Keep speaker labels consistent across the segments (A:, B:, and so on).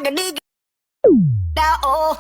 A: a nigga now. Oh.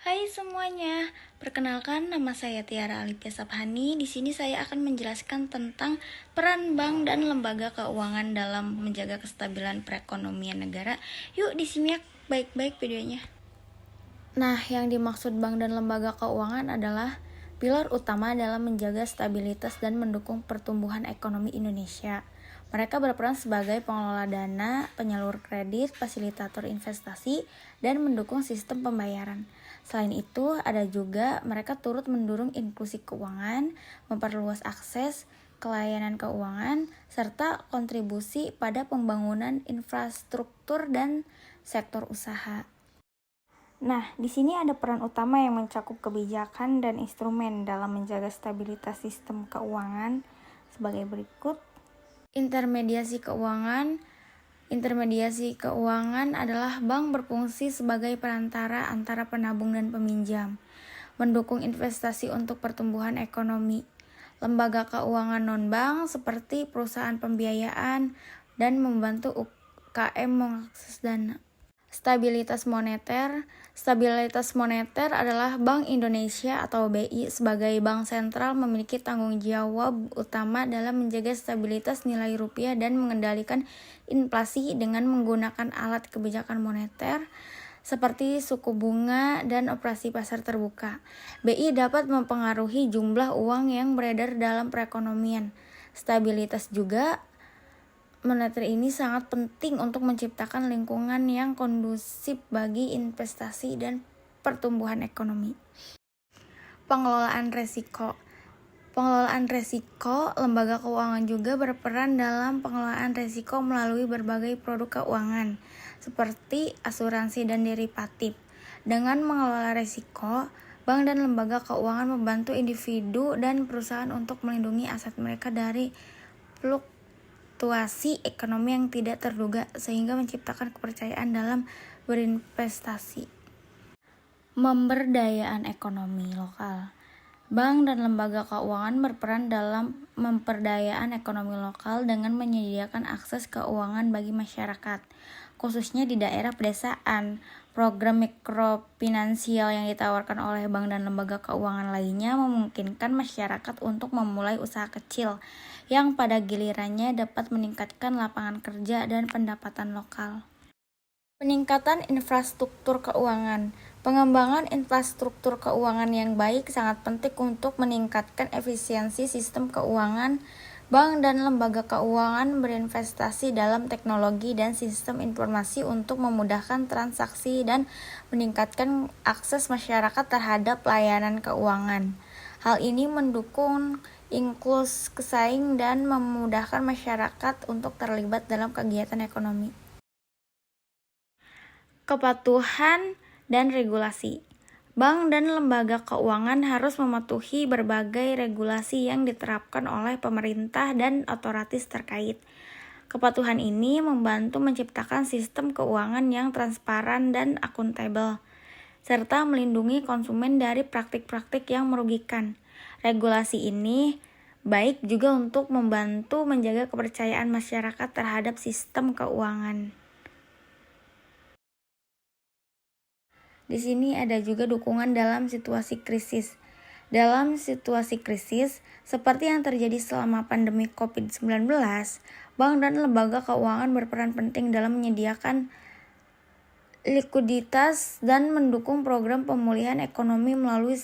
B: Hai semuanya, perkenalkan nama saya Tiara Alipia Sabhani. Di sini saya akan menjelaskan tentang peran bank dan lembaga keuangan dalam menjaga kestabilan perekonomian negara. Yuk disimak baik-baik videonya. Nah, yang dimaksud bank dan lembaga keuangan adalah pilar utama dalam menjaga stabilitas dan mendukung pertumbuhan ekonomi Indonesia. Mereka berperan sebagai pengelola dana, penyalur kredit, fasilitator investasi, dan mendukung sistem pembayaran. Selain itu, ada juga mereka turut mendorong inklusi keuangan, memperluas akses ke layanan keuangan, serta kontribusi pada pembangunan infrastruktur dan sektor usaha. Nah, di sini ada peran utama yang mencakup kebijakan dan instrumen dalam menjaga stabilitas sistem keuangan sebagai berikut. Intermediasi keuangan adalah bank berfungsi sebagai perantara antara penabung dan peminjam, mendukung investasi untuk pertumbuhan ekonomi. Lembaga keuangan non-bank seperti perusahaan pembiayaan dan membantu UKM mengakses dana. Stabilitas moneter adalah Bank Indonesia atau BI sebagai bank sentral memiliki tanggung jawab utama dalam menjaga stabilitas nilai rupiah dan mengendalikan inflasi dengan menggunakan alat kebijakan moneter seperti suku bunga dan operasi pasar terbuka. BI dapat mempengaruhi jumlah uang yang beredar dalam perekonomian. Stabilitas moneter ini sangat penting untuk menciptakan lingkungan yang kondusif bagi investasi dan pertumbuhan ekonomi. Pengelolaan risiko, lembaga keuangan juga berperan dalam pengelolaan risiko melalui berbagai produk keuangan, seperti asuransi dan derivatif. Dengan mengelola risiko, bank dan lembaga keuangan membantu individu dan perusahaan untuk melindungi aset mereka dari fluktuasi ekonomi yang tidak terduga, sehingga menciptakan kepercayaan dalam berinvestasi. Pemberdayaan ekonomi lokal. Bank dan lembaga keuangan berperan dalam pemberdayaan ekonomi lokal dengan menyediakan akses keuangan bagi masyarakat, khususnya di daerah pedesaan. Program mikrofinansial yang ditawarkan oleh bank dan lembaga keuangan lainnya memungkinkan masyarakat untuk memulai usaha kecil yang pada gilirannya dapat meningkatkan lapangan kerja dan pendapatan lokal. Peningkatan infrastruktur keuangan. Pengembangan infrastruktur keuangan yang baik sangat penting untuk meningkatkan efisiensi sistem keuangan. Bank dan lembaga keuangan berinvestasi dalam teknologi dan sistem informasi untuk memudahkan transaksi dan meningkatkan akses masyarakat terhadap layanan keuangan. Hal ini mendukung inklusi pesaing dan memudahkan masyarakat untuk terlibat dalam kegiatan ekonomi. Kepatuhan dan regulasi. Bank dan lembaga keuangan harus mematuhi berbagai regulasi yang diterapkan oleh pemerintah dan otoritas terkait. Kepatuhan ini membantu menciptakan sistem keuangan yang transparan dan akuntabel, serta melindungi konsumen dari praktik-praktik yang merugikan. Regulasi ini baik juga untuk membantu menjaga kepercayaan masyarakat terhadap sistem keuangan. Di sini ada juga dukungan dalam situasi krisis. Dalam situasi krisis, seperti yang terjadi selama pandemi COVID-19, bank dan lembaga keuangan berperan penting dalam menyediakan likuiditas dan mendukung program pemulihan ekonomi melalui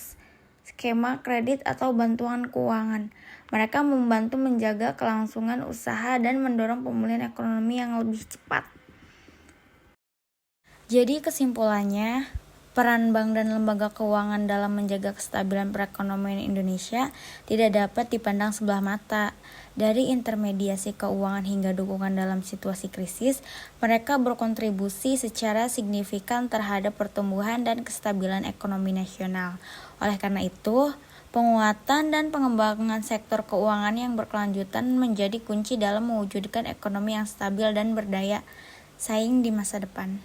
B: skema kredit atau bantuan keuangan. Mereka membantu menjaga kelangsungan usaha dan mendorong pemulihan ekonomi yang lebih cepat. Jadi kesimpulannya, peran bank dan lembaga keuangan dalam menjaga kestabilan perekonomian Indonesia tidak dapat dipandang sebelah mata. Dari intermediasi keuangan hingga dukungan dalam situasi krisis, mereka berkontribusi secara signifikan terhadap pertumbuhan dan kestabilan ekonomi nasional. Oleh karena itu, Penguatan dan pengembangan sektor keuangan yang berkelanjutan menjadi kunci dalam mewujudkan ekonomi yang stabil dan berdaya saing di masa depan.